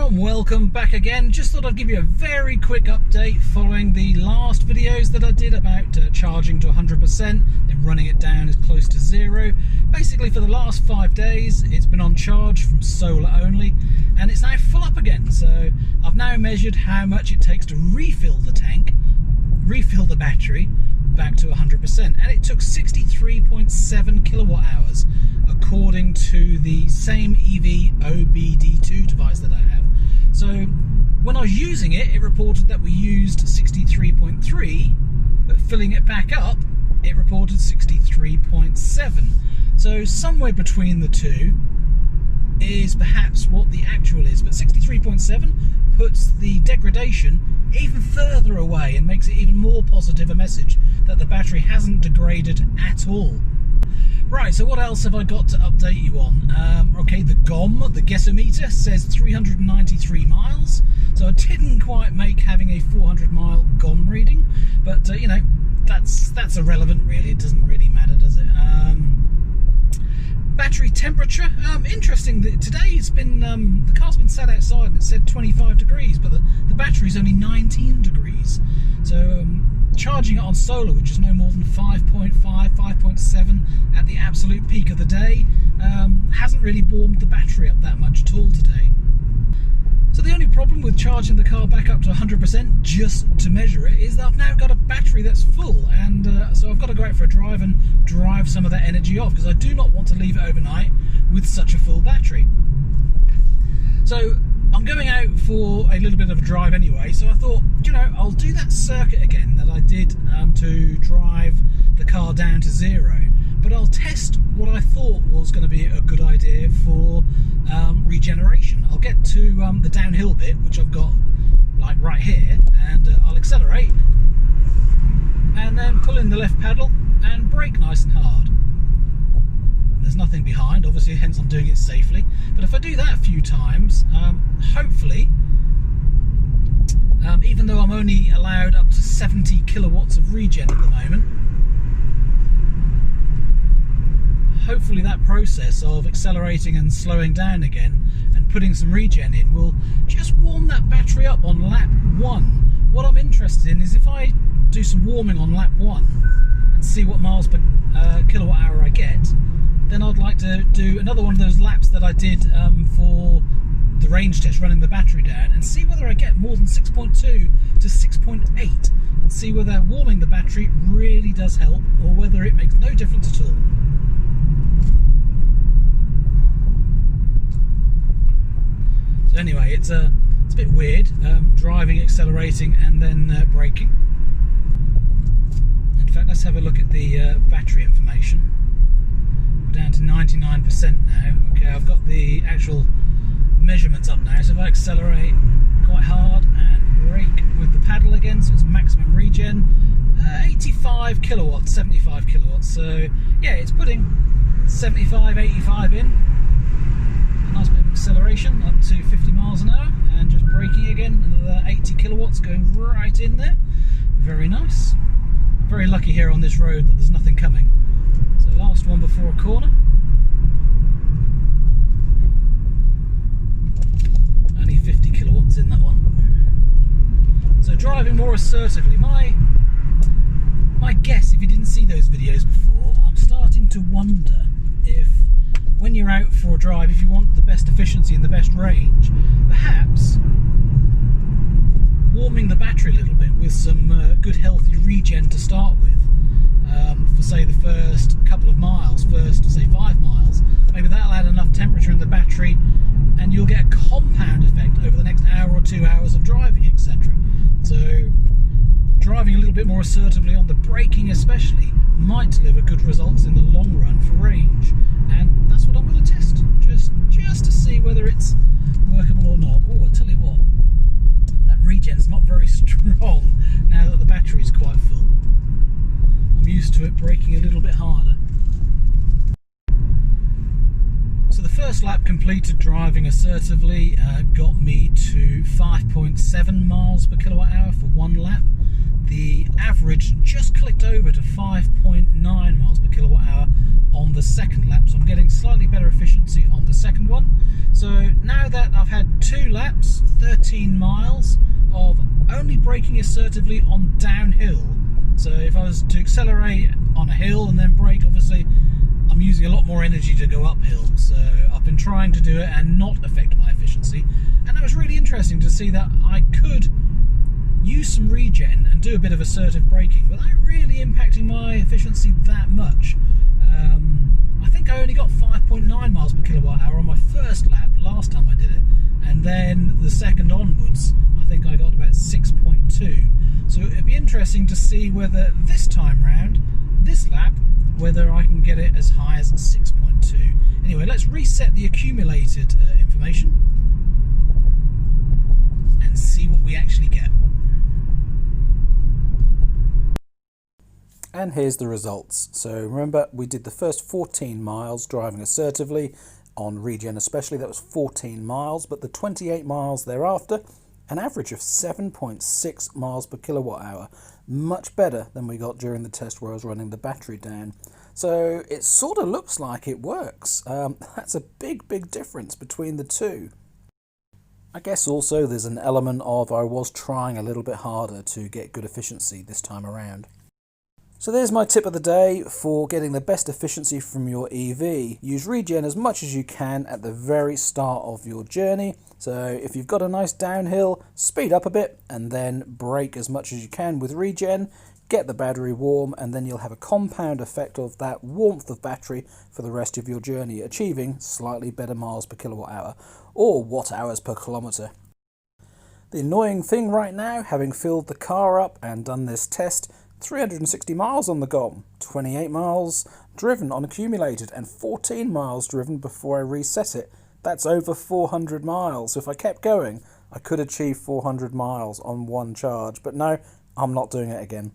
everyone, welcome back again. Just thought I'd give you a very quick update following the last videos that I did about charging to 100%, then running it down as close to zero. Basically for the last 5 days it's been on charge from solar only, and it's now full up again. So I've now measured how much it takes to refill the tank, refill the battery back to 100%, and it took 63.7 kilowatt hours according to the same EV OBD2 device that I have. So when I was using it, it reported that we used 63.3, but filling it back up, it reported 63.7. So somewhere between the two is perhaps what the actual is, but 63.7 puts the degradation even further away and makes it even more positive a message that the battery hasn't degraded at all. Right, so what else have I got to update you on? Okay, the GOM, the guessometer, says 393 miles, so I didn't quite make having a 400-mile GOM reading, but you know, that's irrelevant really, it doesn't really matter, does it? Battery temperature, interesting that today it's been, the car's been sat outside and it said 25 degrees, but the battery's only 19 degrees. So charging it on solar, which is no more than 5.5, 5.7 at the absolute peak of the day, hasn't really warmed the battery up that much at all today. So the only problem with charging the car back up to 100% just to measure it is that I've now got a battery that's full, and so I've got to go out for a drive and drive some of that energy off, because I do not want to leave it overnight with such a full battery. So I'm going out for a little bit of a drive anyway, so I thought, you know, I'll do that circuit again that I did to drive the car down to zero, but I'll test what I thought was going to be a good idea for regeneration. I'll get to the downhill bit, which I've got like right here, and I'll accelerate and then pull in the left pedal and brake nice and hard. There's nothing behind, obviously, hence I'm doing it safely. But if I do that a few times, hopefully, even though I'm only allowed up to 70 kilowatts of regen at the moment, hopefully that process of accelerating and slowing down again and putting some regen in will just warm that battery up on lap 1. What I'm interested in is if I do some warming on lap 1 and see what miles per kilowatt hour I get, then I'd like to do another one of those laps that I did for the range test, running the battery down, and see whether I get more than 6.2 to 6.8, and see whether warming the battery really does help or whether it makes no difference at all. So anyway, it's a bit weird, driving, accelerating and then braking. In fact, let's have a look at the battery information. We're down to 99% now. Okay, I've got the actual measurements up now, so if I accelerate quite hard and brake with the paddle again, so it's maximum regen, 85 kilowatts, 75 kilowatts, so yeah, it's putting 75, 85 in. A nice bit of acceleration up to 50 miles an hour, and just braking again, another 80 kilowatts going right in there. Very nice. Very lucky here on this road that there's nothing coming. So last one before a corner. Only 50 kilowatts in that one. So driving more assertively. My guess, if you didn't see those videos before, I'm starting to wonder if when you're out for a drive, if you want the best efficiency and the best range, perhaps warming the battery a little bit with some good healthy regen to start with, for say the first couple of miles, first say 5 miles, maybe that'll add enough temperature in the battery and you'll get a compound effect over the next hour or 2 hours of driving, etc. So driving a little bit more assertively on the braking especially might deliver good results in the long run for range, and that's what I'm going to test, just to see whether it's workable or not. Oh, I tell you what, that regen's not very strong now that the battery's quite full. I'm used to it braking a little bit harder. So the first lap completed driving assertively got me to 5.7 miles per kilowatt hour for one lap. The average just clicked over to 5.9 miles per kilowatt hour on the second lap, so I'm getting slightly better efficiency on the second one. So now that I've had 2 laps, 13 miles of only braking assertively on downhill. So if I was to accelerate on a hill and then brake, obviously I'm using a lot more energy to go uphill, so I've been trying to do it and not affect my efficiency, and that was really interesting to see that I could use some regen and do a bit of assertive braking without really impacting my efficiency that much. I think I only got 5.9 miles per kilowatt hour on my first lap last time I did it, and then the second onwards I think I got about 6.2. So it'd be interesting to see whether this time round, this lap, whether I can get it as high as 6.2. Anyway, let's reset the accumulated information and see what we actually get. And here's the results. So remember, we did the first 14 miles driving assertively on Regen especially. That was 14 miles, but the 28 miles thereafter, an average of 7.6 miles per kilowatt hour. Much better than we got during the test where I was running the battery down. So it sort of looks like it works. That's a big difference between the two. I guess also there's an element of I was trying a little bit harder to get good efficiency this time around. So there's my tip of the day for getting the best efficiency from your EV. Use Regen as much as you can at the very start of your journey. So if you've got a nice downhill, speed up a bit and then brake as much as you can with Regen. Get the battery warm, and then you'll have a compound effect of that warmth of battery for the rest of your journey, achieving slightly better miles per kilowatt hour or watt hours per kilometre. The annoying thing right now, having filled the car up and done this test, 360 miles on the GOM, 28 miles driven on accumulated, and 14 miles driven before I reset it. That's over 400 miles. If I kept going, I could achieve 400 miles on one charge, but no, I'm not doing it again.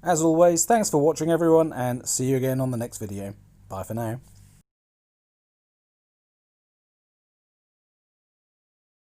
As always, thanks for watching everyone, and see you again on the next video. Bye for now.